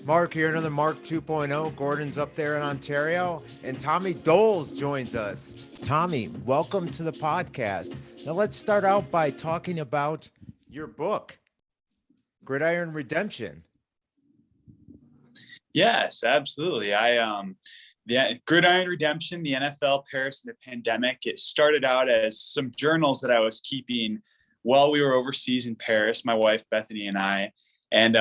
Mark here, another Mark 2.0. Gordon's up there in Ontario, and Tommy Doles joins us. Tommy, welcome to the podcast. Now let's start out by talking about your book, Gridiron Redemption. Yes, absolutely. Gridiron Redemption, the NFL, Paris, and the pandemic. It started out as some journals that I was keeping while we were overseas in Paris, my wife, Bethany, and I. And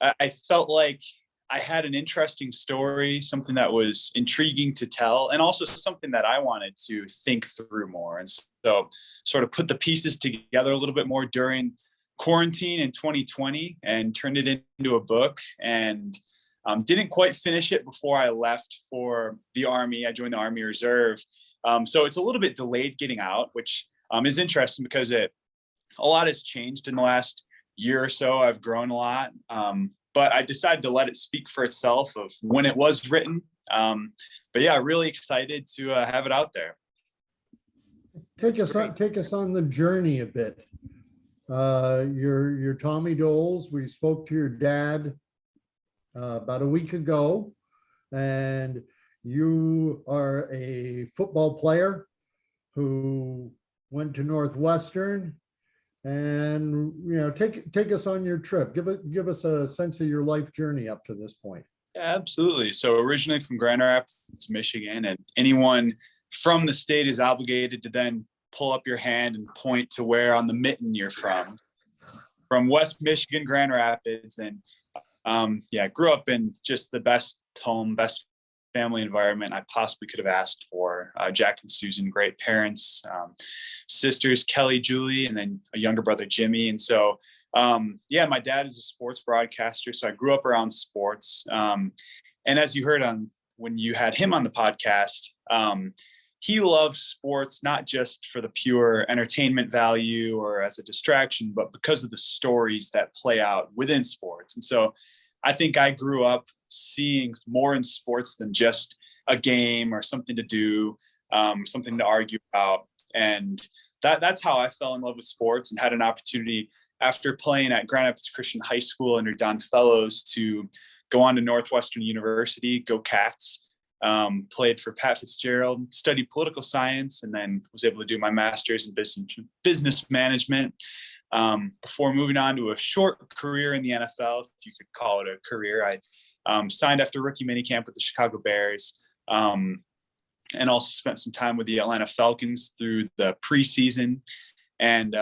I felt like I had an interesting story, something that was intriguing to tell, and also something that I wanted to think through more. And so sort of put the pieces together a little bit more during quarantine in 2020 and turned it into a book. And didn't quite finish it before I left for the Army. I joined the Army Reserve. So it's a little bit delayed getting out, which is interesting because a lot has changed in the last year or so. I've grown a lot, but I decided to let it speak for itself of when it was written. But yeah, really excited to have it out there. Take us on the journey a bit. You're Tommy Doles. We spoke to your dad about a week ago, and you are a football player who went to Northwestern. And take us on your trip. Give us a sense of your life journey up to this point. Yeah, absolutely. So originally from Grand Rapids, Michigan, and anyone from the state is obligated to then pull up your hand and point to where on the mitten you're from. From West Michigan, Grand Rapids, and grew up in just the best home, best family environment I possibly could have asked for. Jack and Susan, great parents, sisters, Kelly, Julie, and then a younger brother, Jimmy. And so, my dad is a sports broadcaster. So I grew up around sports. And as you heard when you had him on the podcast, he loves sports, not just for the pure entertainment value or as a distraction, but because of the stories that play out within sports. And so I think I grew up seeing more in sports than just a game or something to do, something to argue about. And that's how I fell in love with sports and had an opportunity after playing at Grand Rapids Christian High School under Don Fellows to go on to Northwestern University, go Cats. Played for Pat Fitzgerald, studied political science, and then was able to do my master's in business management before moving on to a short career in the NFL, if you could call it a career. I signed after rookie minicamp with the Chicago Bears, and also spent some time with the Atlanta Falcons through the preseason. And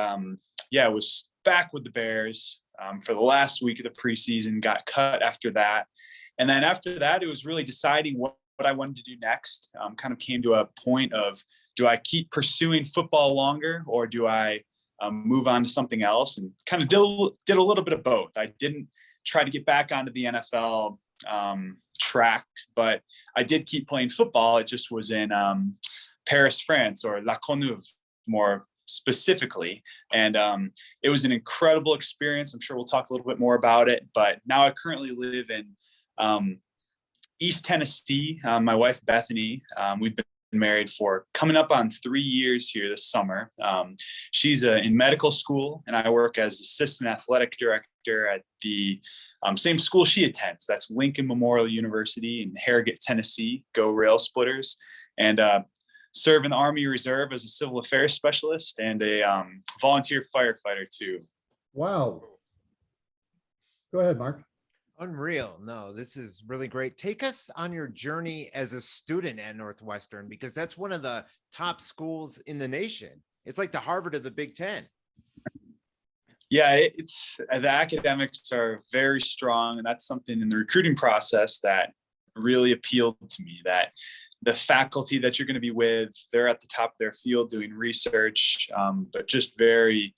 was back with the Bears for the last week of the preseason, got cut after that. And then after that, it was really deciding what I wanted to do next. Kind of came to a point of, do I keep pursuing football longer, or do I move on to something else? And kind of did a little bit of both. I didn't try to get back onto the NFL track, but I did keep playing football. It just was in Paris, France, or La Courneuve more specifically. And it was an incredible experience. I'm sure we'll talk a little bit more about it, but now I currently live in East Tennessee. My wife, Bethany, we've been married for coming up on 3 years here this summer. She's in medical school, and I work as assistant athletic director at the same school she attends. That's Lincoln Memorial University in Harrogate, Tennessee. Go Rail Splitters. And serve in the Army Reserve as a civil affairs specialist and a volunteer firefighter too. Wow. Go ahead, Mark. Unreal. No, this is really great. Take us on your journey as a student at Northwestern, because that's one of the top schools in the nation. It's like the Harvard of the Big Ten. Yeah, it's the academics are very strong, and that's something in the recruiting process that really appealed to me, that the faculty that you're going to be with, they're at the top of their field doing research, but just very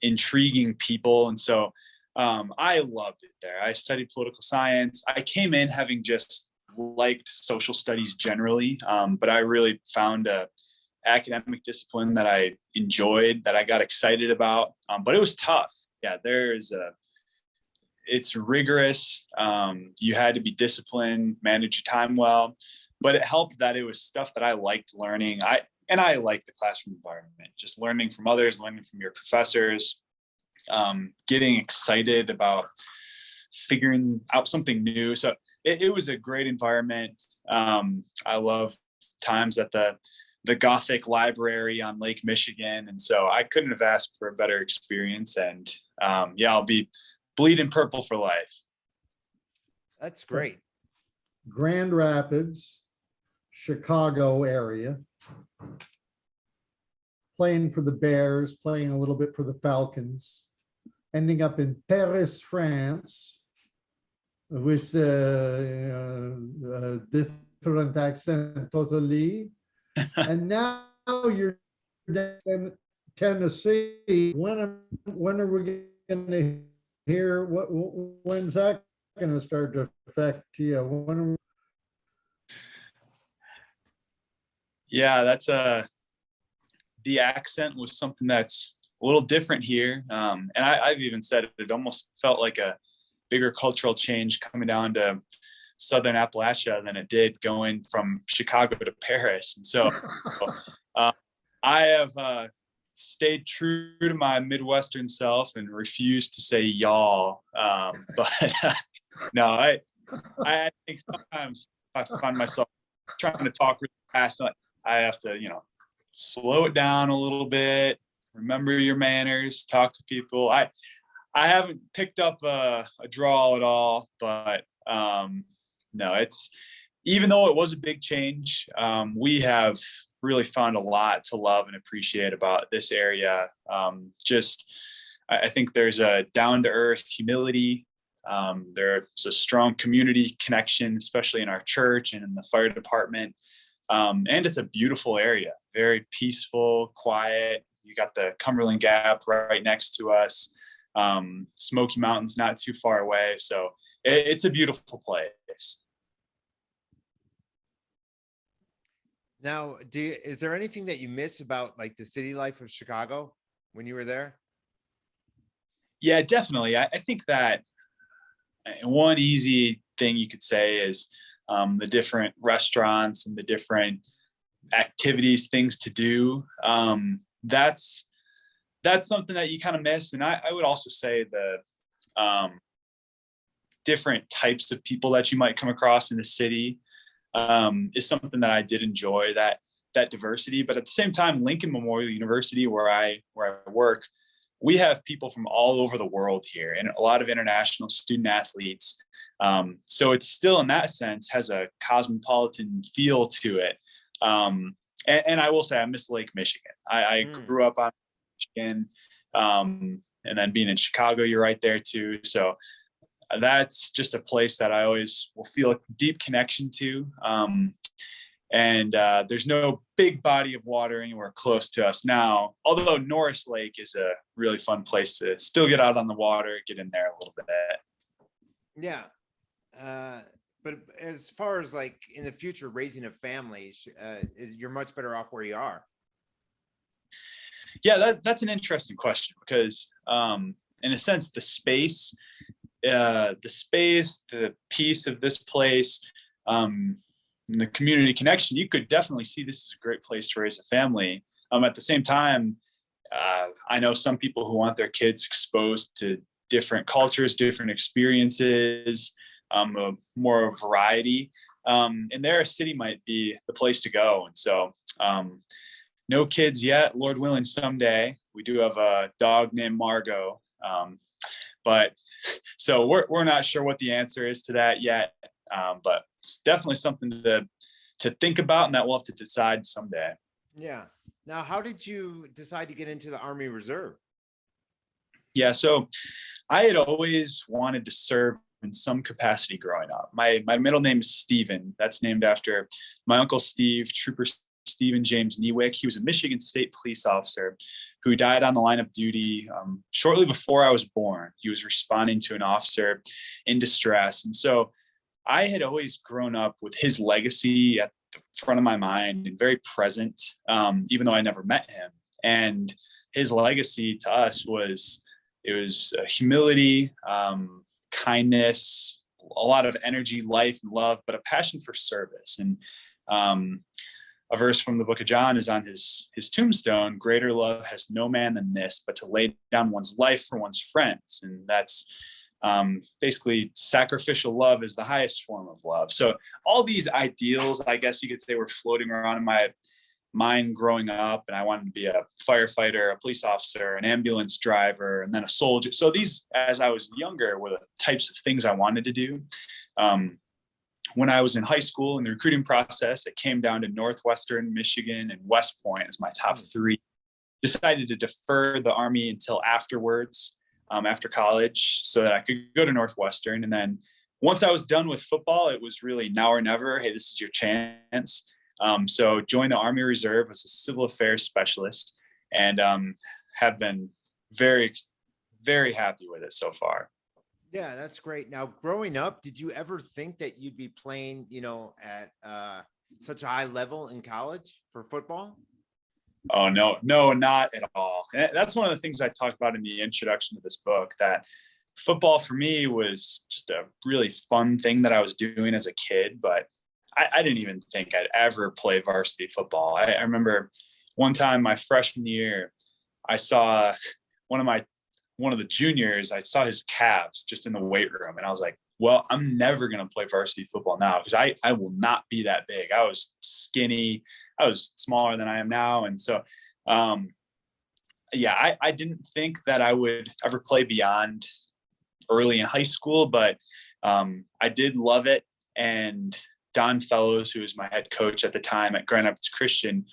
intriguing people. And so I loved it there. I studied political science. I came in having just liked social studies generally, but I really found a academic discipline that I enjoyed, that I got excited about. But it was tough. Yeah, it's rigorous. You had to be disciplined, manage your time well, but it helped that it was stuff that I liked learning. I liked the classroom environment, just learning from others, learning from your professors, getting excited about figuring out something new. So it was a great environment. I love times at the Gothic Library on Lake Michigan. And so I couldn't have asked for a better experience. And I'll be bleeding purple for life. That's great. Grand Rapids, Chicago area, playing for the Bears, playing a little bit for the Falcons, ending up in Paris, France, with a different accent totally. And now you're in Tennessee. When are we going to hear when's that going to start to affect you? Yeah, that's the accent was something that's a little different here. And I've even said it almost felt like a bigger cultural change coming down to Southern Appalachia than it did going from Chicago to Paris. And so I have stayed true to my Midwestern self and refused to say y'all. But no, I think sometimes I find myself trying to talk really fast. I have to, slow it down a little bit, remember your manners, talk to people. I haven't picked up a drawl at all, but no, it's, even though it was a big change, we have really found a lot to love and appreciate about this area. I think there's a down-to-earth humility. There's a strong community connection, especially in our church and in the fire department. And it's a beautiful area, very peaceful, quiet. You got the Cumberland Gap right next to us. Smoky Mountains not too far away. So it's a beautiful place. Now, is there anything that you miss about like the city life of Chicago when you were there? Yeah, definitely. I think that one easy thing you could say is the different restaurants and the different activities, things to do. That's something that you kind of miss. And I would also say the different types of people that you might come across in the city is something that I did enjoy, that diversity. But at the same time, Lincoln Memorial University, where I work, we have people from all over the world here and a lot of international student athletes. So it's still, in that sense, has a cosmopolitan feel to it. And I will say I miss Lake Michigan. I grew up on Michigan, and then being in Chicago, you're right there too. So that's just a place that I always will feel a deep connection to. And there's no big body of water anywhere close to us now, although Norris Lake is a really fun place to still get out on the water, get in there a little bit. Yeah. But as far as like in the future, raising a family, you're much better off where you are. Yeah, that's an interesting question because in a sense, the space, the piece of this place, and the community connection, you could definitely see this is a great place to raise a family. At the same time, I know some people who want their kids exposed to different cultures, different experiences, more variety. And there, a city might be the place to go. And so, no kids yet, Lord willing, someday. We do have a dog named Margot. But so we're not sure what the answer is to that yet. But it's definitely something to think about, and that we'll have to decide someday. Yeah. Now, how did you decide to get into the Army Reserve? Yeah, so I had always wanted to serve in some capacity growing up. My middle name is Stephen. That's named after my uncle Steve, Trooper Stephen James Newick. He was a Michigan State police officer who died on the line of duty shortly before I was born. He was responding to an officer in distress. And so I had always grown up with his legacy at the front of my mind and very present, even though I never met him. And his legacy to us was humility, kindness, a lot of energy, life, and love, but a passion for service. And a verse from the book of John is on his tombstone: greater love has no man than this, but to lay down one's life for one's friends. And that's Basically sacrificial love is the highest form of love. So all these ideals, I guess you could say, were floating around in my mind growing up. And I wanted to be a firefighter, a police officer, an ambulance driver, and then a soldier. So these, as I was younger, were the types of things I wanted to do. When I was in high school in the recruiting process, it came down to Northwestern, Michigan, and West Point as my top three. Decided to defer the Army until afterwards, after college, so that I could go to Northwestern. And then once I was done with football, it was really now or never. Hey, this is your chance. So joined the Army Reserve as a civil affairs specialist, and have been very, very happy with it so far. Yeah, that's great. Now, growing up, did you ever think that you'd be playing, at such a high level in college for football? Oh, no, not at all. And that's one of the things I talk about in the introduction to this book, that football for me was just a really fun thing that I was doing as a kid, but I didn't even think I'd ever play varsity football. I remember one time my freshman year, I saw one of the juniors, I saw his calves just in the weight room. And I was like, well, I'm never going to play varsity football now, because I will not be that big. I was skinny. I was smaller than I am now. And so, I didn't think that I would ever play beyond early in high school, but I did love it. And Don Fellows, who was my head coach at the time at PostChristian,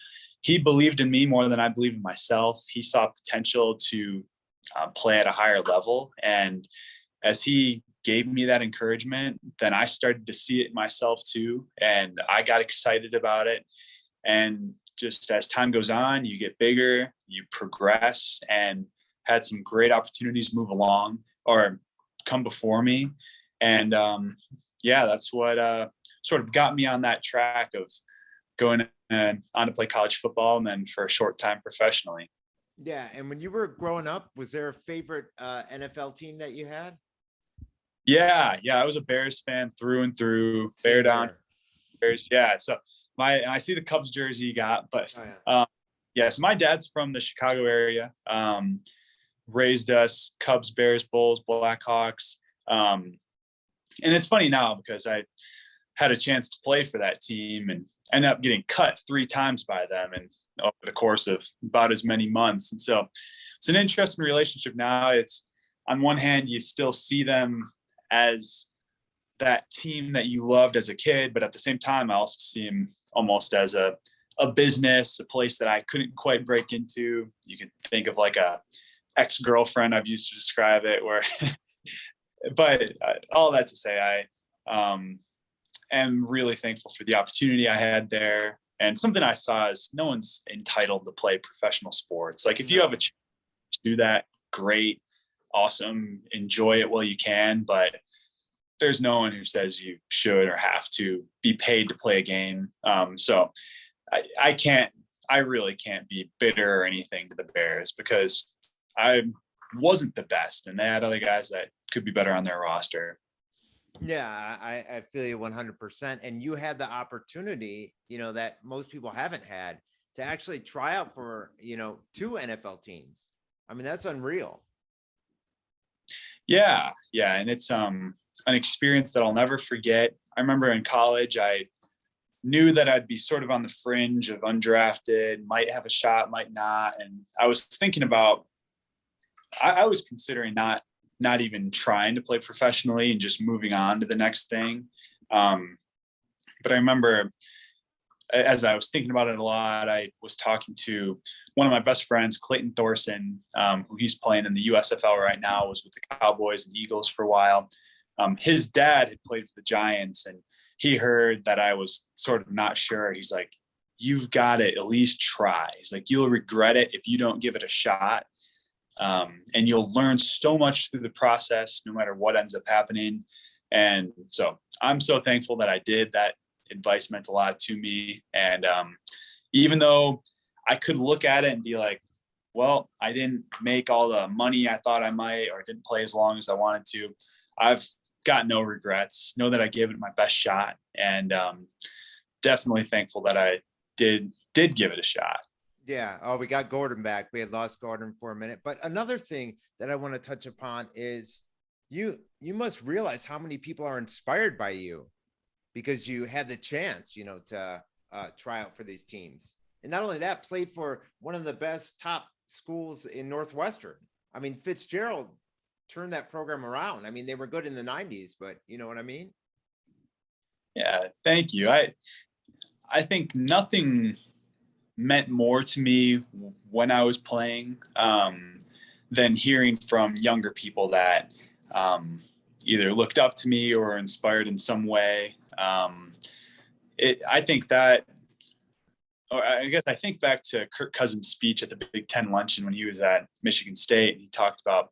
he believed in me more than I believed in myself. He saw potential to play at a higher level. And as he gave me that encouragement, then I started to see it myself too. And I got excited about it. And just as time goes on, you get bigger, you progress, and had some great opportunities move along or come before me. And that's what sort of got me on that track of going on to play college football, and then for a short time professionally. Yeah. And when you were growing up, was there a favorite NFL team that you had? Yeah. I was a Bears fan through and through. Bear down Bears. Yeah. So I see the Cubs jersey you got, but so my dad's from the Chicago area. Raised us Cubs, Bears, Bulls, Blackhawks. And it's funny now because I had a chance to play for that team and ended up getting cut 3 times by them and over the course of about as many months. And so it's an interesting relationship now. It's, on one hand, you still see them as that team that you loved as a kid, but at the same time, I also see them almost as a business, a place that I couldn't quite break into. You can think of like a ex-girlfriend I've used to describe it, where, but all that to say, I am really thankful for the opportunity I had there. And something I saw is no one's entitled to play professional sports. Like if you have a chance to do that, great, awesome, enjoy it while you can, but there's no one who says you should or have to be paid to play a game. So I really can't be bitter or anything to the Bears, because I wasn't the best and they had other guys that could be better on their roster. Yeah, I feel you 100%. And you had the opportunity, that most people haven't had, to actually try out for, 2 NFL teams. I mean, that's unreal. Yeah. And it's an experience that I'll never forget. I remember in college, I knew that I'd be sort of on the fringe of undrafted, might have a shot, might not. And I was thinking about, I was considering not even trying to play professionally and just moving on to the next thing. But I remember, as I was thinking about it a lot, I was talking to one of my best friends, Clayton Thorson, who he's playing in the USFL right now, was with the Cowboys and Eagles for a while. His dad had played for the Giants, and he heard that I was sort of not sure. He's like, you've got to at least try. He's like, you'll regret it if you don't give it a shot. And you'll learn so much through the process, no matter what ends up happening. And so I'm so thankful that I did. That advice meant a lot to me. And even though I could look at it and be like, well, I didn't make all the money I thought I might, or didn't play as long as I wanted to, I've got no regrets. Know that I gave it my best shot, and definitely thankful that I did give it a shot. Yeah. Oh, we got Gordon back. We had lost Gordon for a minute. But another thing that I want to touch upon is You must realize how many people are inspired by you because you had the chance, to try out for these teams. And not only that, played for one of the best top schools in Northwestern. I mean, Fitzgerald turned that program around. I mean, they were good in the 90s, but you know what I mean? Yeah, thank you. I think nothing meant more to me when I was playing than hearing from younger people that either looked up to me or inspired in some way. I think that, or I guess I think back to Kirk Cousins' speech at the Big Ten luncheon when he was at Michigan State. He talked about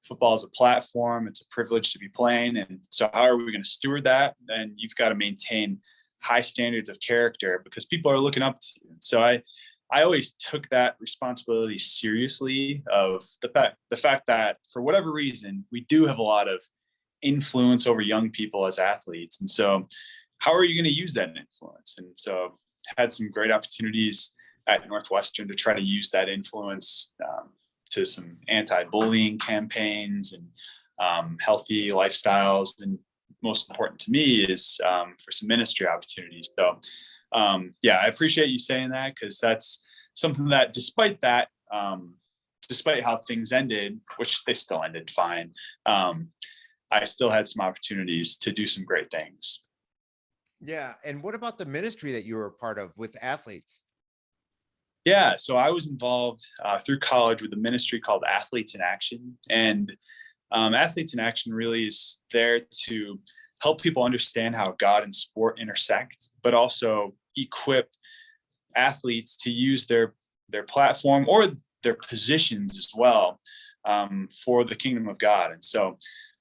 football as a platform. It's a privilege to be playing. And so how are we going to steward that? And you've got to maintain high standards of character because people are looking up to you. So I always took that responsibility seriously of the fact that for whatever reason, we do have a lot of influence over young people as athletes. And so how are you going to use that influence? And so had some great opportunities at Northwestern to try to use that influence to some anti-bullying campaigns and healthy lifestyles. And most important to me is for some ministry opportunities. So yeah, I appreciate you saying that because that's something that despite how things ended, which they still ended fine, I still had some opportunities to do some great things. Yeah. And what about the ministry that you were a part of with athletes? Yeah, so I was involved through college with a ministry called Athletes in Action. And Athletes in Action really is there to help people understand how God and sport intersect, but also equip athletes to use their platform or their positions as well for the kingdom of God. And so,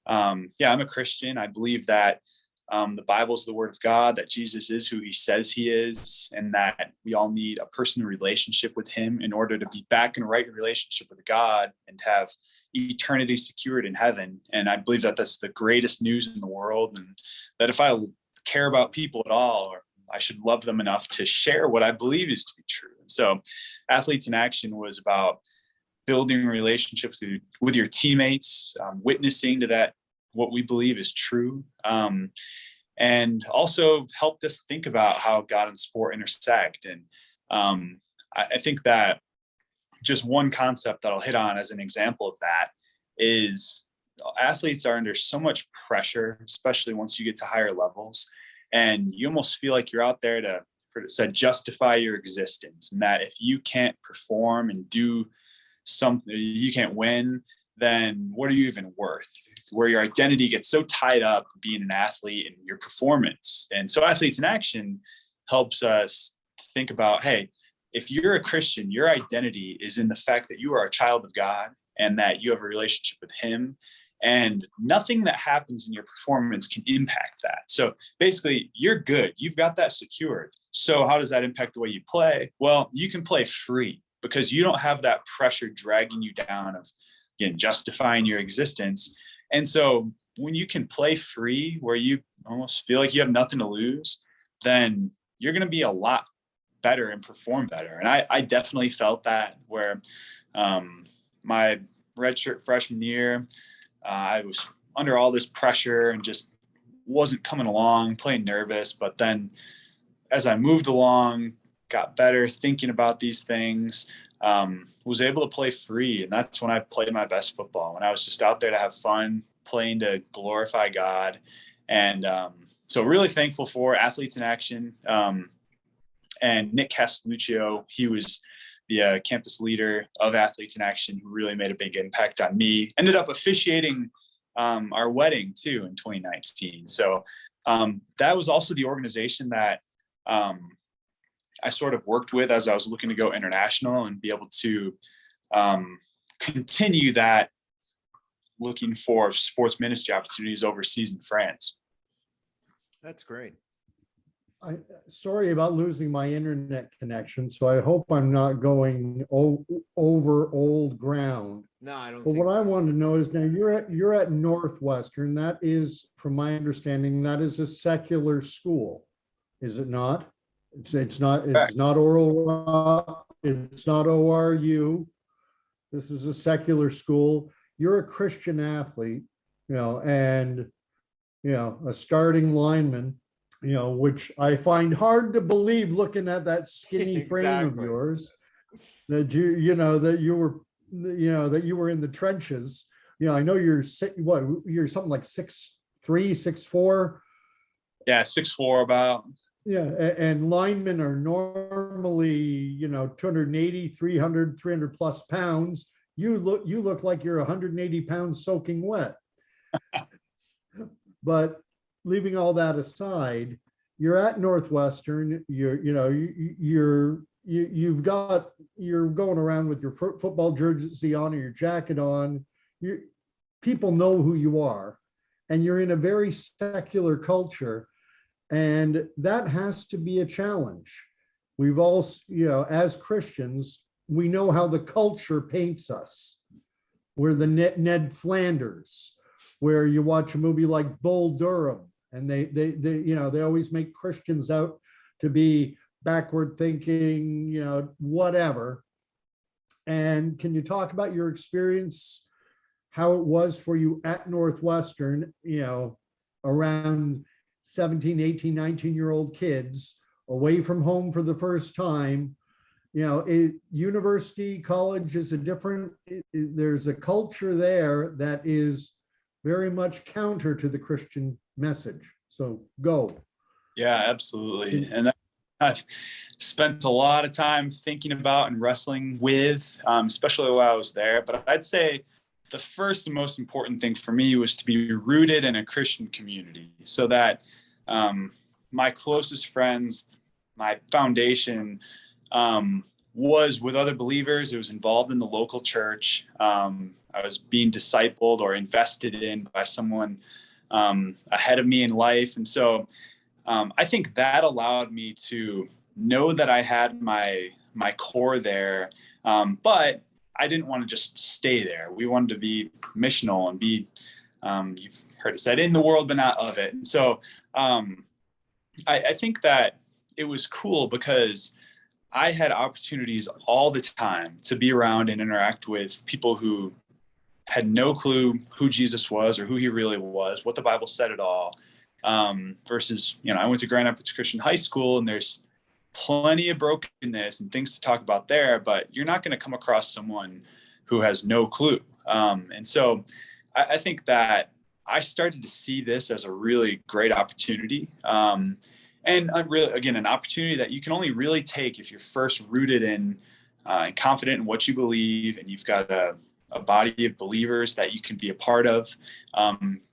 yeah, I'm a Christian. I believe that the Bible is the word of God, that Jesus is who he says he is, and that we all need a personal relationship with him in order to be back in a right relationship with God and to have eternity secured in heaven. And I believe that that's the greatest news in the world, and that if I care about people at all, or I should love them enough to share what I believe is to be true. And so Athletes in Action was about building relationships with your teammates, witnessing to that what we believe is true, and also helped us think about how God and sport intersect. And I think that just one concept that I'll hit on as an example of that is athletes are under so much pressure, especially once you get to higher levels, and you almost feel like you're out there to justify your existence, and that if you can't perform and do something, you can't win, then what are you even worth? Where your identity gets so tied up being an athlete and your performance. And so Athletes in Action helps us think about, hey, if you're a Christian, your identity is in the fact that you are a child of God and that you have a relationship with him, and nothing that happens in your performance can impact that. So basically you're good. You've got that secured. So how does that impact the way you play? Well, you can play free because you don't have that pressure dragging you down of, again, justifying your existence. And so when you can play free, where you almost feel like you have nothing to lose, then you're going to be a lot better and perform better. And I definitely felt that where my redshirt freshman year, I was under all this pressure and just wasn't coming along, playing nervous. But then as I moved along, got better, thinking about these things, was able to play free. And that's when I played my best football, when I was just out there to have fun, playing to glorify God. And so really thankful for Athletes in Action. And Nick Castelluccio, he was the campus leader of Athletes in Action, who really made a big impact on me. Ended up officiating our wedding too in 2019. So that was also the organization that I sort of worked with as I was looking to go international and be able to continue that, looking for sports ministry opportunities overseas in France. That's great. Sorry about losing my internet connection, so I hope I'm not going over old ground. No, I don't. But what I wanted to know is, now you're at Northwestern. That is, from my understanding, that is a secular school, is it not? It's not oral. It's not ORU. This is a secular school. You're a Christian athlete. and, a starting lineman, which I find hard to believe looking at that skinny frame of Exactly. yours, that that you were in the trenches. I know you're you're something like 6'3", 6'4". Yeah, 6'4" about. Yeah, and linemen are normally, 280, 300 plus pounds. You look like you're 180 pounds soaking wet. But leaving all that aside, you're at Northwestern. You're going around with your football jersey on or your jacket on. People know who you are, and you're in a very secular culture, and that has to be a challenge. We've all, as Christians, we know how the culture paints us. We're the Ned Flanders, where you watch a movie like Bull Durham, and they always make Christians out to be backward thinking, whatever. And can you talk about your experience, how it was for you at Northwestern, around 17, 18, 19-year-old kids away from home for the first time? University, college is there's a culture there that is very much counter to the Christian message. So go. Yeah, absolutely. And I've spent a lot of time thinking about and wrestling with, especially while I was there. But I'd say the first and most important thing for me was to be rooted in a Christian community, so that my closest friends, my foundation, was with other believers. It was involved in the local church. I was being discipled or invested in by someone ahead of me in life. And so I think that allowed me to know that I had my core there, but I didn't want to just stay there. We wanted to be missional and be, you've heard it said, in the world, but not of it. And so I think that it was cool because I had opportunities all the time to be around and interact with people who had no clue who Jesus was or who he really was, what the Bible said at all. Versus, I went to Grand Rapids Christian High School, and there's plenty of brokenness and things to talk about there, but you're not going to come across someone who has no clue. And so I think that I started to see this as a really great opportunity. And again, an opportunity that you can only really take if you're first rooted in and confident in what you believe, and you've got a body of believers that you can be a part of,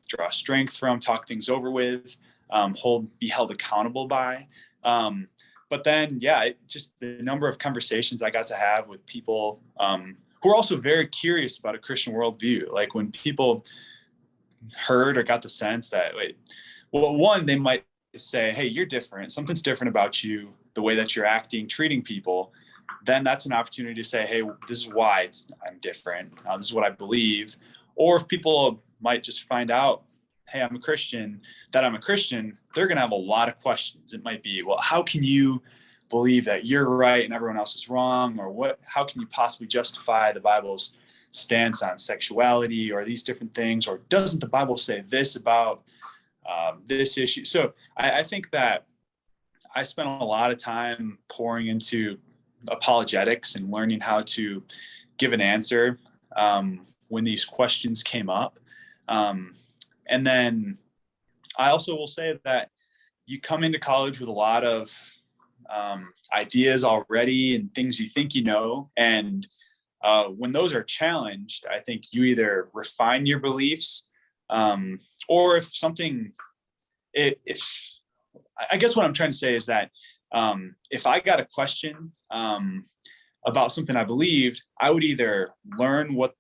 draw strength from, talk things over with, be held accountable by. But then, just the number of conversations I got to have with people who are also very curious about a Christian worldview. Like when people heard or got the sense that, one, they might say, hey, you're different. Something's different about you, the way that you're acting, treating people. Then that's an opportunity to say, hey, this is why I'm different. This is what I believe. Or if people might just find out, hey, I'm a Christian, they're going to have a lot of questions. It might be, well, how can you believe that you're right and everyone else is wrong? Or how can you possibly justify the Bible's stance on sexuality or these different things? Or doesn't the Bible say this about this issue? So I think that I spent a lot of time pouring into apologetics and learning how to give an answer when these questions came up. And then I also will say that you come into college with a lot of ideas already and things you think you know. And when those are challenged, I think you either refine your beliefs or if I guess what I'm trying to say is that if I got a question about something I believed, I would either learn what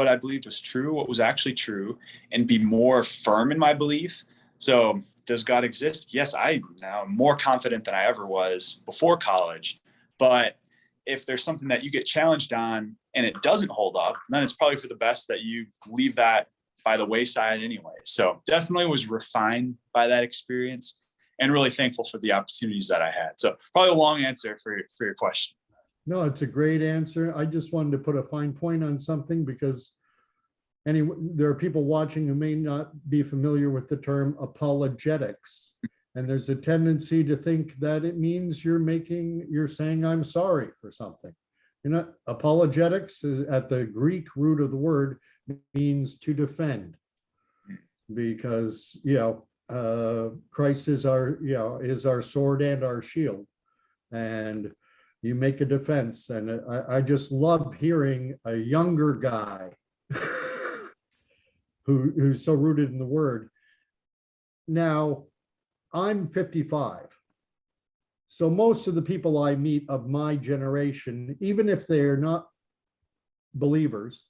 I believed was true, what was actually true, and be more firm in my belief. So does God exist? Yes, I now am more confident than I ever was before college. But if there's something that you get challenged on and it doesn't hold up, then it's probably for the best that you leave that by the wayside anyway. So definitely was refined by that experience and really thankful for the opportunities that I had. So probably a long answer for your question. No, it's a great answer. I just wanted to put a fine point on something because there are people watching who may not be familiar with the term apologetics. And there's a tendency to think that it means you're saying I'm sorry for something. Apologetics is, at the Greek root of the word, means to defend, because Christ is our sword and our shield, and you make a defense. And I just love hearing a younger guy who's so rooted in the word. Now, I'm 55. So most of the people I meet of my generation, even if they're not believers,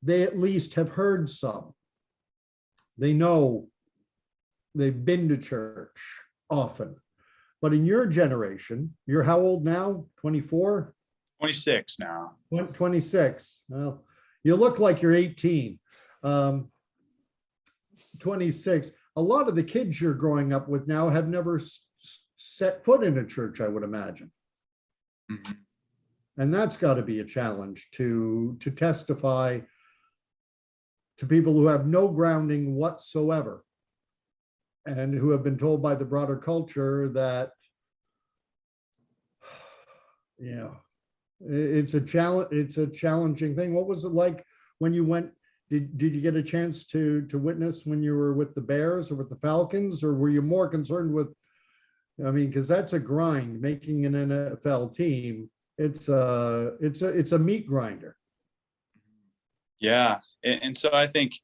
they at least have heard some. They know, they've been to church often. But in your generation, you're how old now? 24? 26 now. 26. Well, you look like you're 18. 26. A lot of the kids you're growing up with now have never set foot in a church, I would imagine. Mm-hmm. And that's got to be a challenge to testify to people who have no grounding whatsoever and who have been told by the broader culture that, it's a challenge. It's a challenging thing. What was it like when you went? Did you get a chance to witness when you were with the Bears or with the Falcons, or were you more concerned with? I mean, because that's a grind. Making an NFL team, it's a meat grinder. Yeah, and so I think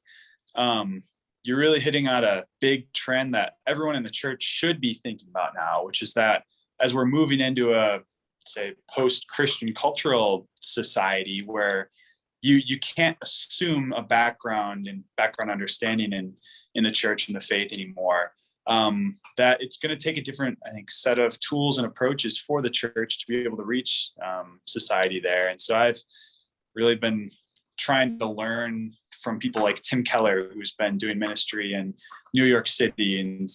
you're really hitting on a big trend that everyone in the church should be thinking about now, which is that as we're moving into a, say, post-Christian cultural society where you can't assume a background understanding in the church and the faith anymore, that it's going to take a different, I think, set of tools and approaches for the church to be able to reach society there. And so I've really been trying to learn from people like Tim Keller, who's been doing ministry in New York City, and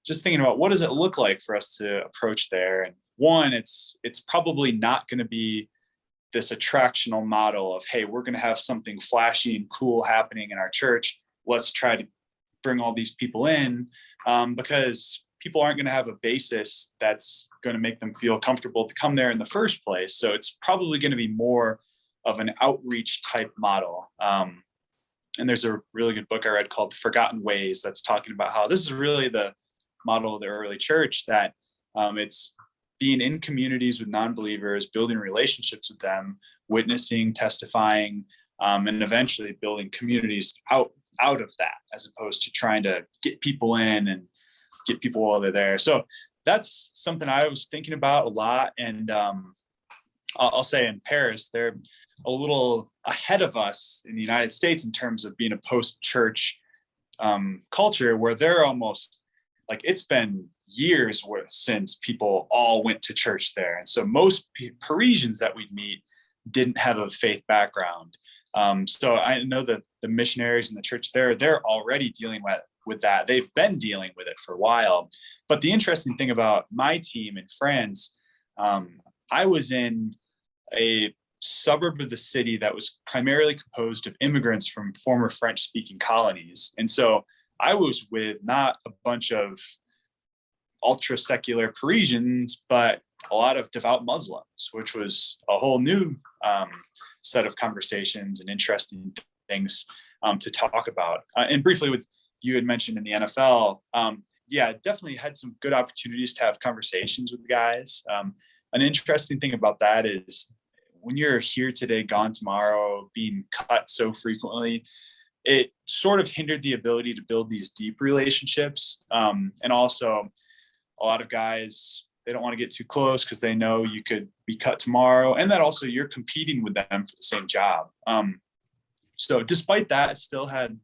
just thinking about what does it look like for us to approach there. And one, it's probably not going to be this attractional model of, hey, we're going to have something flashy and cool happening in our church. Let's try to bring all these people in, because people aren't going to have a basis that's going to make them feel comfortable to come there in the first place. So it's probably going to be more of an outreach type model. And there's a really good book I read called Forgotten Ways that's talking about how this is really the model of the early church, that it's being in communities with non-believers, building relationships with them, witnessing, testifying, and eventually building communities out of that, as opposed to trying to get people in and get people while they're there. So that's something I was thinking about a lot. And I'll say in Paris, they're a little ahead of us in the United States in terms of being a post-church culture, where they're almost like, it's been years since people all went to church there. And so most Parisians that we'd meet didn't have a faith background. So I know that the missionaries in the church there, they're already dealing with that. They've been dealing with it for a while. But the interesting thing about my team in France, I was in a suburb of the city that was primarily composed of immigrants from former French-speaking colonies. And so I was with not a bunch of ultra-secular Parisians, but a lot of devout Muslims, which was a whole new set of conversations and interesting things to talk about. And briefly, with you had mentioned in the NFL, definitely had some good opportunities to have conversations with guys. An interesting thing about that is when you're here today, gone tomorrow, being cut so frequently, it sort of hindered the ability to build these deep relationships. And also a lot of guys, they don't want to get too close because they know you could be cut tomorrow. And that also you're competing with them for the same job. So despite that, I still had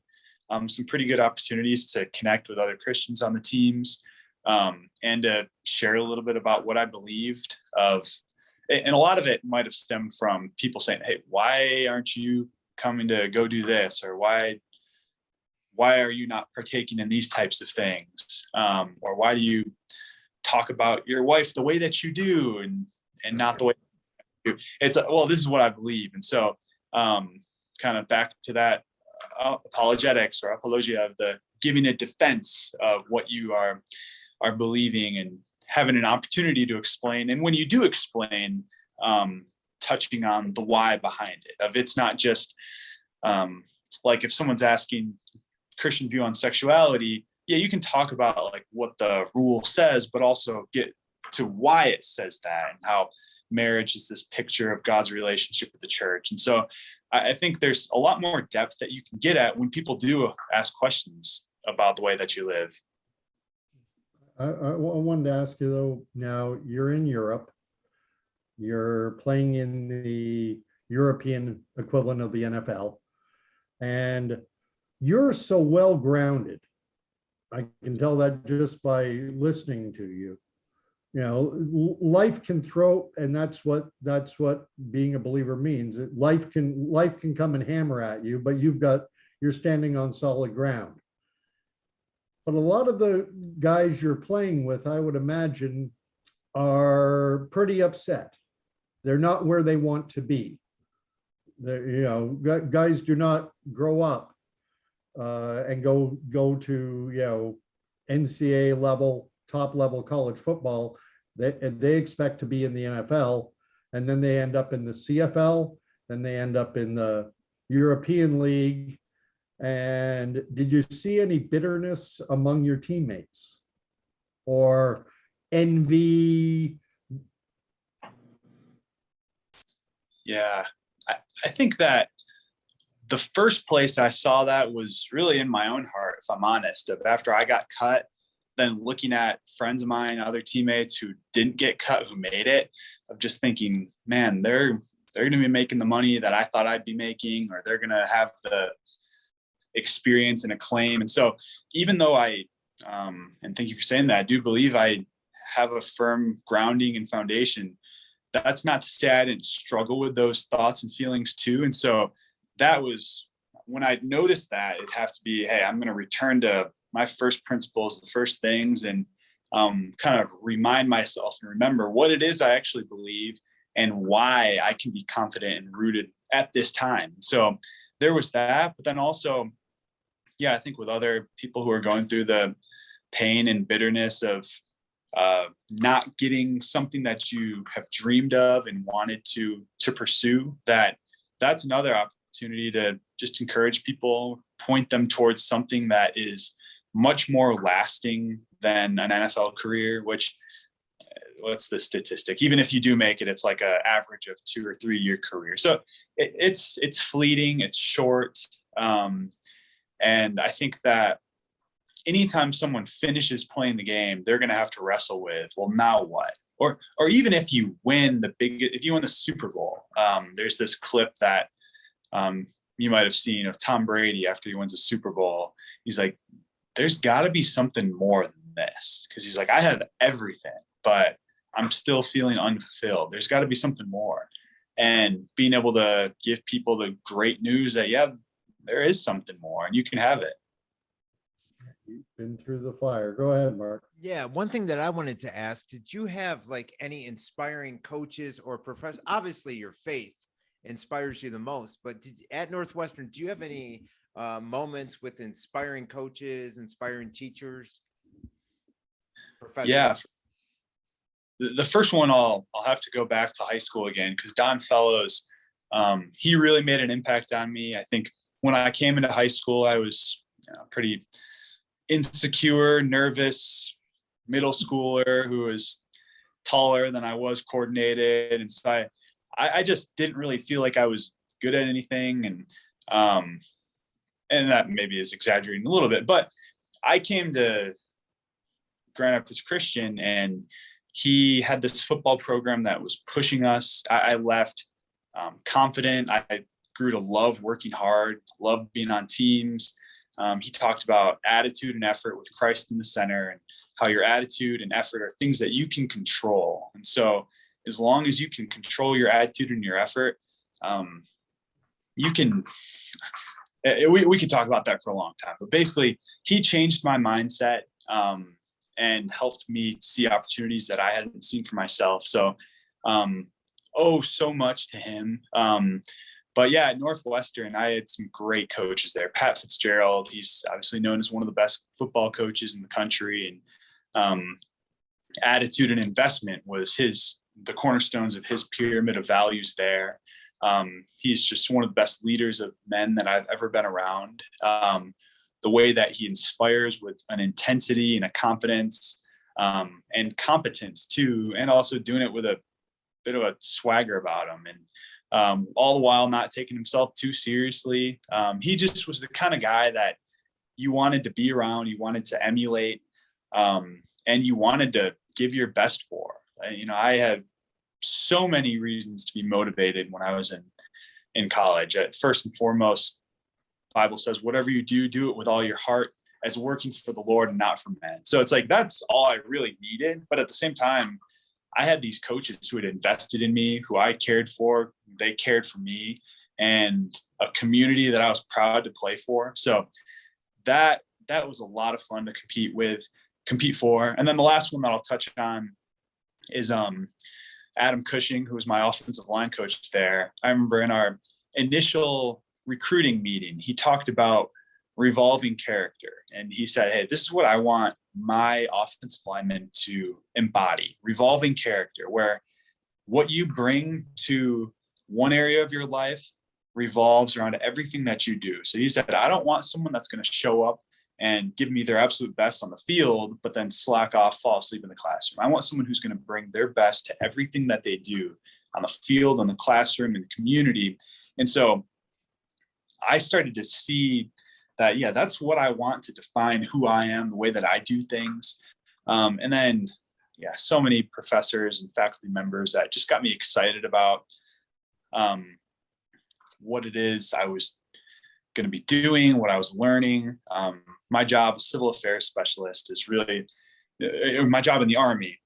some pretty good opportunities to connect with other Christians on the teams, and to share a little bit about what I believed of. And a lot of it might have stemmed from people saying, hey, why aren't you coming to go do this? Or why are you not partaking in these types of things? Or why do you talk about your wife the way that you do and not the way you do? It's, well, this is what I believe. And so kind of back to that apologetics or apologia of the giving a defense of what you are believing and having an opportunity to explain. And when you do explain, touching on the why behind it, of it's not just like if someone's asking Christian view on sexuality, yeah, you can talk about like what the rule says, but also get to why it says that and how marriage is this picture of God's relationship with the church. And so I think there's a lot more depth that you can get at when people do ask questions about the way that you live. I wanted to ask you though, now you're in Europe, you're playing in the European equivalent of the NFL, and you're so well grounded. I can tell that just by listening to you. You know, life can throw, and that's what being a believer means. Life can come and hammer at you, but you're standing on solid ground. But a lot of the guys you're playing with, I would imagine, are pretty upset. They're not where they want to be. Guys do not grow up and go to NCAA level, top level college football. They expect to be in the NFL, and then they end up in the CFL, then they end up in the European League. And did you see any bitterness among your teammates or envy? Yeah, I think that the first place I saw that was really in my own heart, if I'm honest, of after I got cut, then looking at friends of mine, other teammates who didn't get cut, who made it, of just thinking, man, they're going to be making the money that I thought I'd be making, or they're going to have the experience and acclaim. And so even though and thank you for saying that, I do believe I have a firm grounding and foundation. That's not to say I didn't struggle with those thoughts and feelings too. And so that was when I noticed that it has to be, hey, I'm going to return to my first principles, the first things, and kind of remind myself and remember what it is I actually believe and why I can be confident and rooted at this time. So there was that, but then also, yeah, I think with other people who are going through the pain and bitterness of not getting something that you have dreamed of and wanted to pursue, that's another opportunity to just encourage people, point them towards something that is much more lasting than an NFL career, which, what's the statistic? Even if you do make it, it's like an average of 2 or 3 year career. So it's fleeting, it's short. And I think that anytime someone finishes playing the game, they're going to have to wrestle with, well, now what? Or even if you win if you win the Super Bowl, there's this clip that you might have seen of Tom Brady after he wins a Super Bowl. He's like, there's got to be something more than this, because he's like, I have everything, but I'm still feeling unfulfilled. There's got to be something more. And being able to give people the great news that, yeah, there is something more and you can have it. You've been through the fire. Go ahead, Mark. Yeah, one thing that I wanted to ask, did you have like any inspiring coaches or professors? Obviously your faith inspires you the most, but at Northwestern, do you have any moments with inspiring coaches, inspiring teachers, professors? Yeah, the first one I'll have to go back to high school again, because Don Fellows, he really made an impact on me. I think when I came into high school, I was pretty insecure, nervous middle schooler who was taller than I was coordinated, and so I just didn't really feel like I was good at anything, and that maybe is exaggerating a little bit, but I came to Grand Rapids Christian, and he had this football program that was pushing us. I left confident. I grew to love working hard, love being on teams. He talked about attitude and effort with Christ in the center, and how your attitude and effort are things that you can control. And so as long as you can control your attitude and your effort, you can, we could talk about that for a long time, but basically he changed my mindset and helped me see opportunities that I hadn't seen for myself. So, so much to him. But yeah, at Northwestern, I had some great coaches there. Pat Fitzgerald, he's obviously known as one of the best football coaches in the country. And attitude and investment was the cornerstones of his pyramid of values there. He's just one of the best leaders of men that I've ever been around. The way that he inspires with an intensity and a confidence, and competence too, and also doing it with a bit of a swagger about him. And all the while not taking himself too seriously. He just was the kind of guy that you wanted to be around, you wanted to emulate, and you wanted to give your best for. I had so many reasons to be motivated when I was in college. First and foremost, the Bible says, whatever you do, do it with all your heart, as working for the Lord and not for men. So it's like, that's all I really needed. But at the same time, I had these coaches who had invested in me, who I cared for, they cared for me, and a community that I was proud to play for. So that was a lot of fun to compete for. And then the last one that I'll touch on is Adam Cushing, who was my offensive line coach there. I remember in our initial recruiting meeting, he talked about revolving character. And he said, hey, this is what I want my offensive linemen to embody: revolving character, where what you bring to one area of your life revolves around everything that you do. So he said, I don't want someone that's going to show up and give me their absolute best on the field, but then slack off, fall asleep in the classroom. I want someone who's going to bring their best to everything that they do on the field, on the classroom, in the community. And so I started to see that, yeah, that's what I want to define who I am, the way that I do things. And then, yeah, so many professors and faculty members that just got me excited about what it is I was going to be doing, what I was learning. My job as civil affairs specialist is really my job in the Army.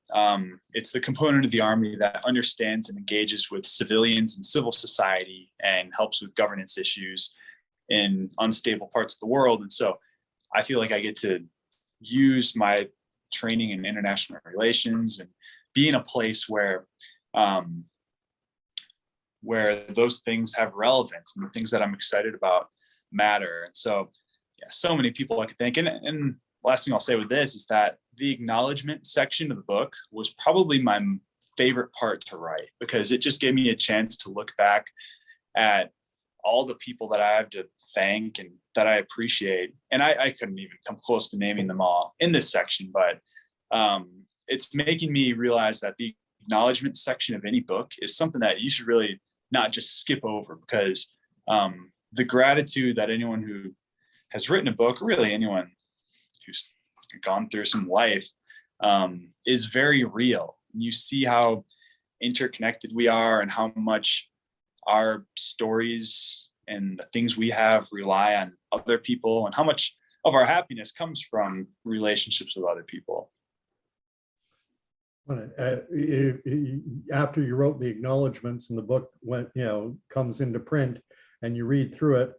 It's the component of the Army that understands and engages with civilians and civil society and helps with governance issues in unstable parts of the world. And so I feel like I get to use my training in international relations and be in a place where those things have relevance and the things that I'm excited about matter. And so, yeah, so many people I could thank. And last thing I'll say with this is that the acknowledgement section of the book was probably my favorite part to write, because it just gave me a chance to look back at all the people that I have to thank and that I appreciate. And I couldn't even come close to naming them all in this section, but it's making me realize that the acknowledgement section of any book is something that you should really not just skip over, because the gratitude that anyone who has written a book, or really anyone who's gone through some life, is very real. You see how interconnected we are and how much our stories and the things we have rely on other people, and how much of our happiness comes from relationships with other people. After you wrote the acknowledgments and the book comes into print and you read through it,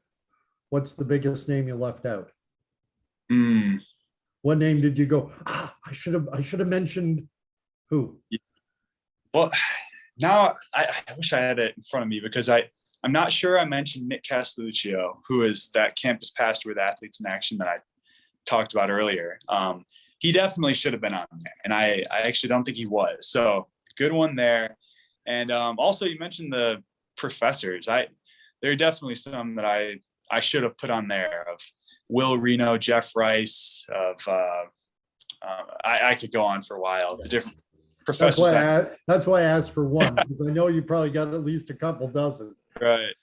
what's the biggest name you left out? What name did you go, I should have mentioned who? Well, now I wish I had it in front of me, because I'm not sure I mentioned Nick Castelluccio, who is that campus pastor with Athletes in Action that I talked about earlier. He definitely should have been on there, and I actually don't think he was. So good one there. And also, you mentioned the professors. There are definitely some that I should have put on there, of Will Reno, Jeff Rice, of I could go on for a while. The different professors. That's why I asked for one, because I know you probably got at least a couple dozen. Right.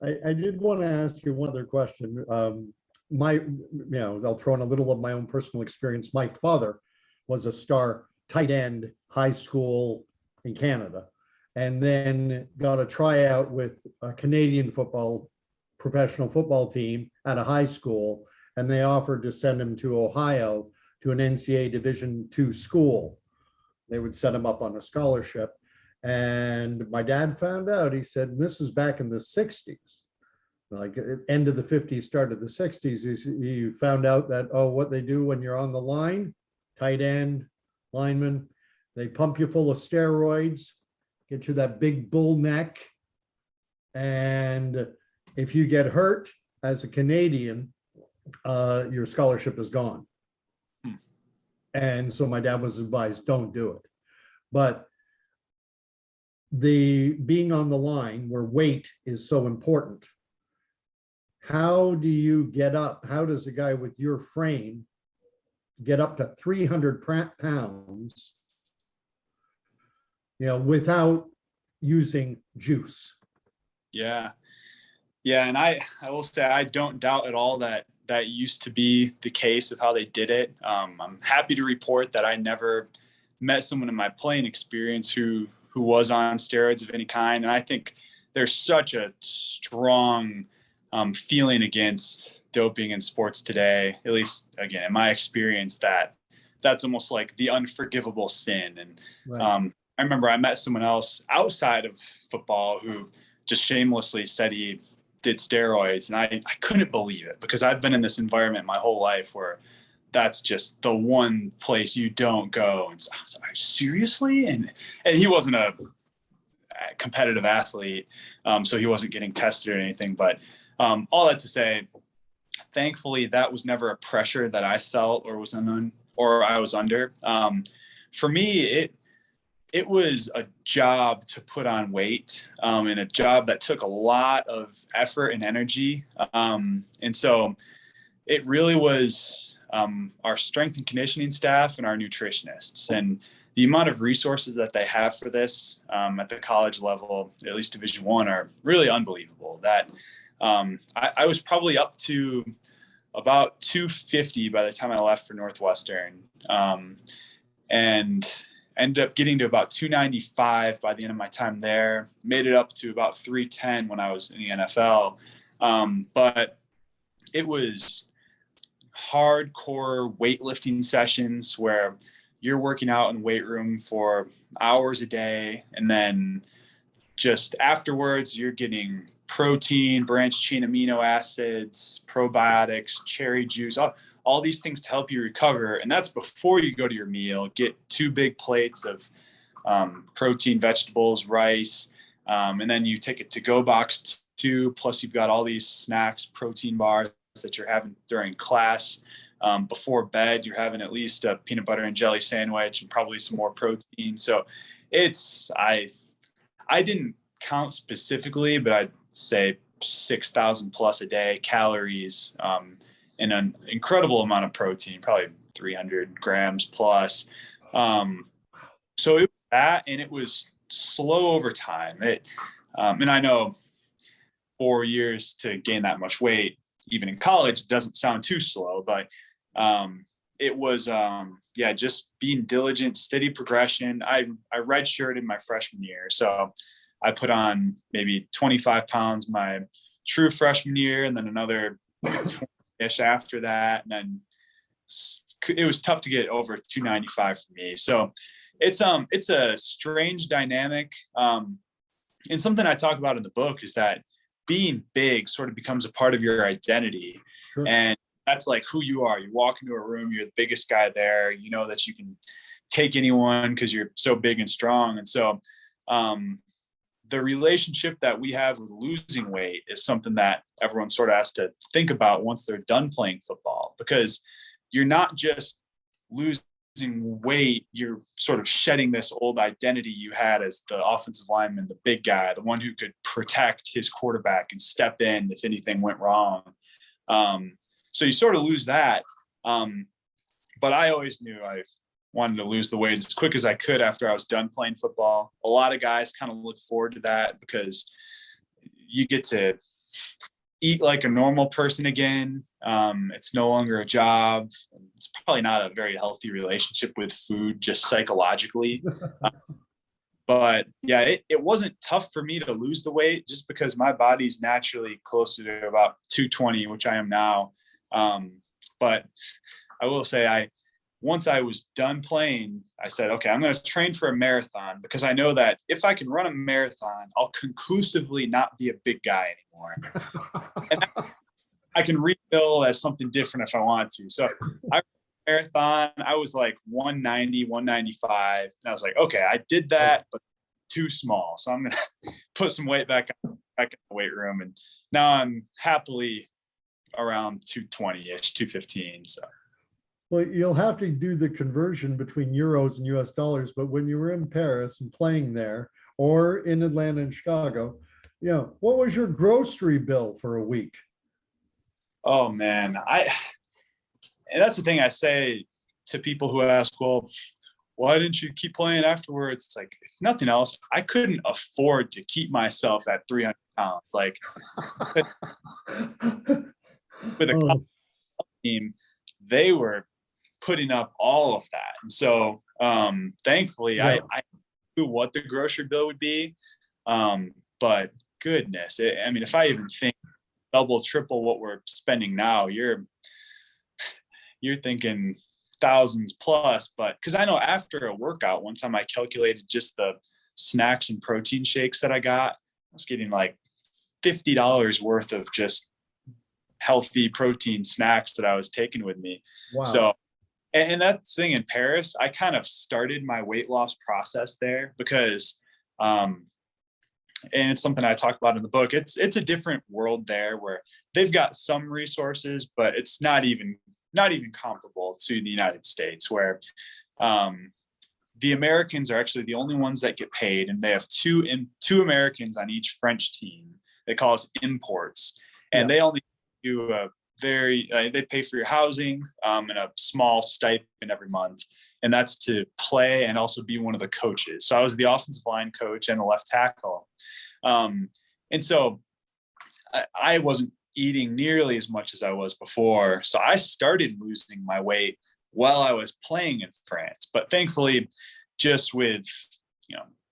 I did want to ask you one other question. I'll throw in a little of my own personal experience. My father was a star tight end, high school in Canada, and then got a tryout with a Canadian professional football team at a high school, and they offered to send him to Ohio to an NCAA Division II school. They would set him up on a scholarship. And my dad found out, he said, this is back in the 60s, like end of the 50s, start of the 60s. He found out that, what they do when you're on the line, tight end, lineman, they pump you full of steroids, get you that big bull neck, And if you get hurt as a Canadian, your scholarship is gone. And so my dad was advised, don't do it. But the being on the line where weight is so important, how do you get up? How does a guy with your frame get up to 300 pounds, without using juice? Yeah. And I will say, I don't doubt at all that used to be the case of how they did it. I'm happy to report that I never met someone in my playing experience who was on steroids of any kind. And I think there's such a strong feeling against doping in sports today, at least again, in my experience, that's almost like the unforgivable sin. And Right. I remember I met someone else outside of football who just shamelessly said he did steroids. And I couldn't believe it, because I've been in this environment my whole life where that's just the one place you don't go. And so I was like, seriously? And he wasn't a competitive athlete, so he wasn't getting tested or anything. But all that to say, thankfully, that was never a pressure that I felt or I was under. For me, it was a job to put on weight, and a job that took a lot of effort and energy. And so it really was our strength and conditioning staff and our nutritionists, and the amount of resources that they have for this at the college level, at least Division I, are really unbelievable. That I was probably up to about 250 by the time I left for Northwestern, and ended up getting to about 295 by the end of my time there. Made it up to about 310 when I was in the NFL. But it was hardcore weightlifting sessions where you're working out in the weight room for hours a day. And then just afterwards, you're getting protein, branched chain amino acids, probiotics, cherry juice, all these things to help you recover. And that's before you go to your meal. Get 2 big plates of protein, vegetables, rice, and then you take a to-go box too. Plus you've got all these snacks, protein bars that you're having during class. Before bed, you're having at least a peanut butter and jelly sandwich and probably some more protein. So I didn't count specifically, but I'd say 6,000 plus a day calories, and an incredible amount of protein, probably 300 grams plus. So it was that, and it was slow over time. And I know 4 years to gain that much weight, even in college, doesn't sound too slow, but it was, just being diligent, steady progression. I redshirted my freshman year. So I put on maybe 25 pounds my true freshman year, and then another 20-ish after that. And then it was tough to get over 295 for me. So it's a strange dynamic. And something I talk about in the book is that being big sort of becomes a part of your identity. Sure. And that's like who you are. You walk into a room, you're the biggest guy there. You know that you can take anyone because you're so big and strong. And so the relationship that we have with losing weight is something that everyone sort of has to think about once they're done playing football, because you're not just losing weight, you're sort of shedding this old identity you had as the offensive lineman, the big guy, the one who could protect his quarterback and step in if anything went wrong. So you sort of lose that. But I always knew I wanted to lose the weight as quick as I could after I was done playing football. A lot of guys kind of look forward to that because you get to eat like a normal person again. It's no longer a job. It's probably not a very healthy relationship with food, just psychologically. But yeah, it wasn't tough for me to lose the weight just because my body's naturally closer to about 220, which I am now. But I will say once I was done playing, I said, okay, I'm going to train for a marathon because I know that if I can run a marathon, I'll conclusively not be a big guy anymore. And I can rebuild as something different if I want to. So I ran a marathon. I was like 190, 195. And I was like, okay, I did that, but too small. So I'm going to put some weight back on. back in the weight room, and now I'm happily around 220-ish, 215. So. Well, you'll have to do the conversion between euros and US dollars, but when you were in Paris and playing there, or in Atlanta and Chicago, what was your grocery bill for a week? Oh man, and that's the thing I say to people who ask, well, why didn't you keep playing afterwards? It's like, if nothing else, I couldn't afford to keep myself at 300 pounds. Like with a team, they were putting up all of that. And so thankfully I knew what the grocery bill would be. But goodness, I mean, if I even think double, triple what we're spending now, you're thinking thousands plus. But because I know after a workout, one time I calculated just the snacks and protein shakes that I got, I was getting like $50 worth of just healthy protein snacks that I was taking with me. Wow. So, and that thing in Paris, I kind of started my weight loss process there because, and it's something I talk about in the book. It's a different world there where they've got some resources, but it's not even comparable to the United States, where the Americans are actually the only ones that get paid, and they have two Americans on each French team. They call us imports, and they only do they pay for your housing and a small stipend every month, and that's to play and also be one of the coaches. So I was the offensive line coach and the left tackle, and so I wasn't eating nearly as much as I was before. So I started losing my weight while I was playing in France. But thankfully, just with,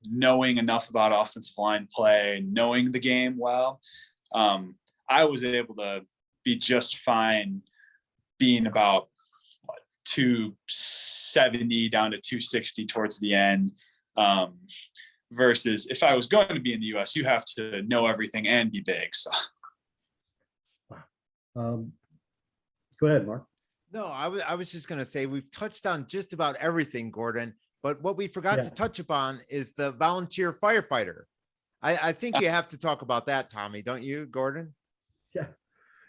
knowing enough about offensive line play, knowing the game well, I was able to be just fine being about 270 down to 260 towards the end. Versus if I was going to be in the US, you have to know everything and be big. So. Go ahead, Mark. No, I was just going to say we've touched on just about everything, Gordon, but what we forgot to touch upon is the volunteer firefighter. I think you have to talk about that, Tommy, don't you, Gordon?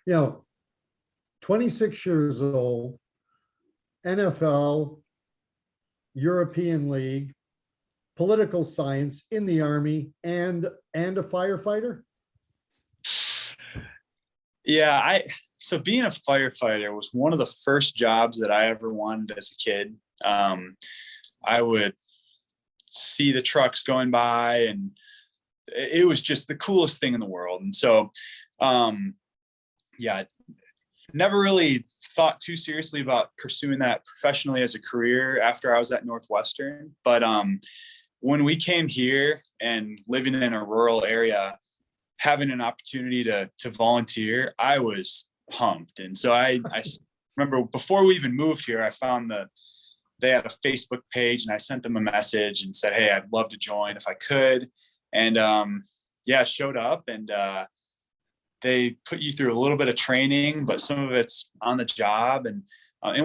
Yeah. 26 years old, NFL, European League, political science, in the Army, and a firefighter. Yeah, so being a firefighter was one of the first jobs that I ever wanted as a kid. I would see the trucks going by, and it was just the coolest thing in the world. And so, never really thought too seriously about pursuing that professionally as a career after I was at Northwestern. But when we came here and living in a rural area, having an opportunity to volunteer, I was pumped. And so I remember before we even moved here, I found they had a Facebook page, and I sent them a message and said, hey, I'd love to join if I could. And showed up, and they put you through a little bit of training, but some of it's on the job. And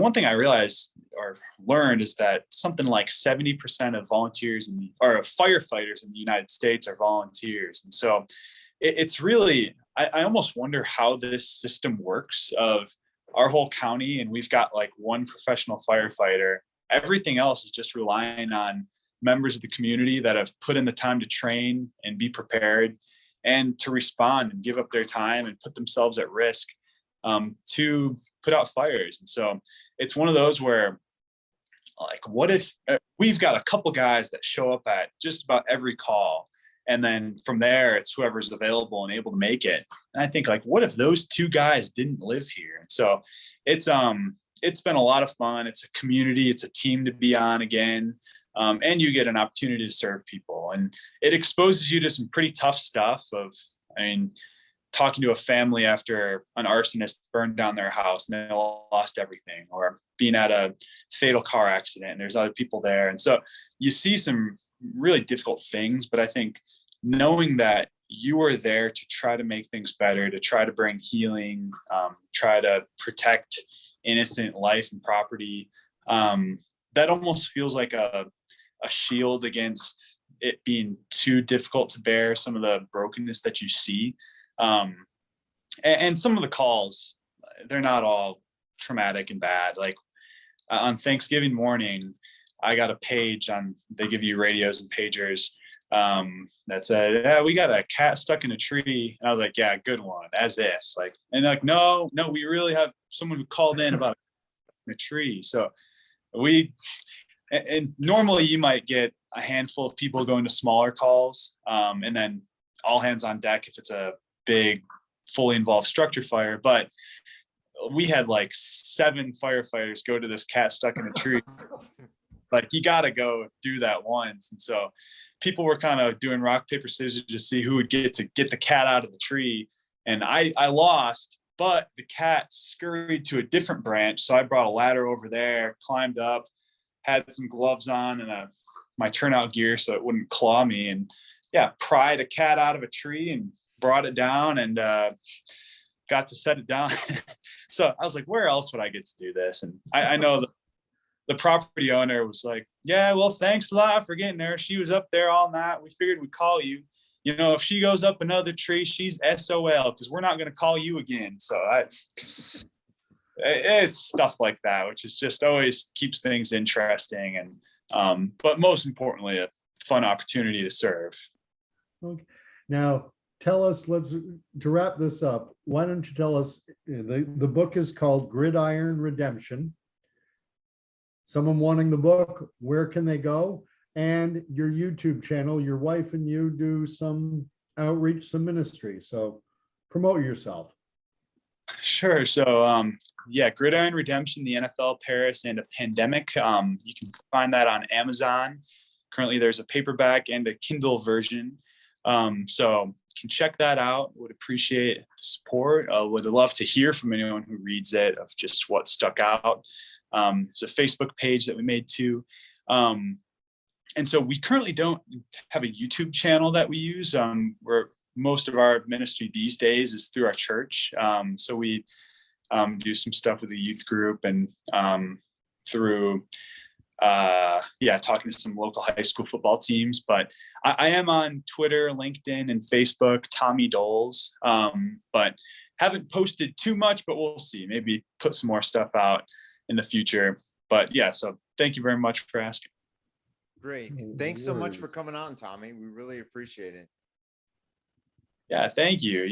one thing I realized or learned is that something like 70% of volunteers or firefighters in the United States are volunteers. And so it's really, I almost wonder how this system works of our whole county, and we've got like one professional firefighter. Everything else is just relying on members of the community that have put in the time to train and be prepared and to respond and give up their time and put themselves at risk to put out fires. And so it's one of those where, like, what if we've got a couple guys that show up at just about every call, and then from there it's whoever's available and able to make it. And I think, like, what if those two guys didn't live here? And so it's been a lot of fun. It's a community, it's a team to be on again. And you get an opportunity to serve people, and it exposes you to some pretty tough stuff talking to a family after an arsonist burned down their house and they lost everything, or being at a fatal car accident and there's other people there. And so you see some really difficult things, but I think knowing that you are there to try to make things better, to try to bring healing, try to protect innocent life and property, that almost feels like a shield against it being too difficult to bear, some of the brokenness that you see. And some of the calls, they're not all traumatic and bad. Like on Thanksgiving morning, I got a page they give you radios and pagers that said, yeah, we got a cat stuck in a tree. And I was like, yeah, good one, as if like, and like, no, we really have someone who called in about a tree. So and normally you might get a handful of people going to smaller calls, and then all hands on deck if it's a big, fully involved structure fire. But we had like 7 firefighters go to this cat stuck in a tree. Like, you got to go do that once. And so people were kind of doing rock, paper, scissors to see who would get the cat out of the tree. And I lost, but the cat scurried to a different branch. So I brought a ladder over there, climbed up, had some gloves on and my turnout gear so it wouldn't claw me. And yeah, pried a cat out of a tree and brought it down and got to set it down. So I was like, where else would I get to do this? And I know the property owner was like, yeah, well, thanks a lot for getting there. She was up there all night. We figured we'd call you. You know, if she goes up another tree, she's SOL because we're not going to call you again. So it's stuff like that, which is just always keeps things interesting. And but most importantly, a fun opportunity to serve. Okay. Now, tell us, to wrap this up, why don't you tell us, the book is called Gridiron Redemption. Someone wanting the book, where can they go? And your YouTube channel, your wife and you do some outreach, some ministry. So promote yourself. Sure. So, yeah, Gridiron Redemption, the NFL, Paris, and a Pandemic. You can find that on Amazon. Currently, there's a paperback and a Kindle version. So you can check that out. Would appreciate the support. Would love to hear from anyone who reads it of just what stuck out. There's a Facebook page that we made too. And so we currently don't have a YouTube channel that we use. Where most of our ministry these days is through our church. So we do some stuff with the youth group and through talking to some local high school football teams. But I am on Twitter, LinkedIn, and Facebook, Tommy Doles. But haven't posted too much, but we'll see. Maybe put some more stuff out in the future. But yeah, so thank you very much for asking. Great. And thanks so much for coming on, Tommy. We really appreciate it. Yeah, thank you.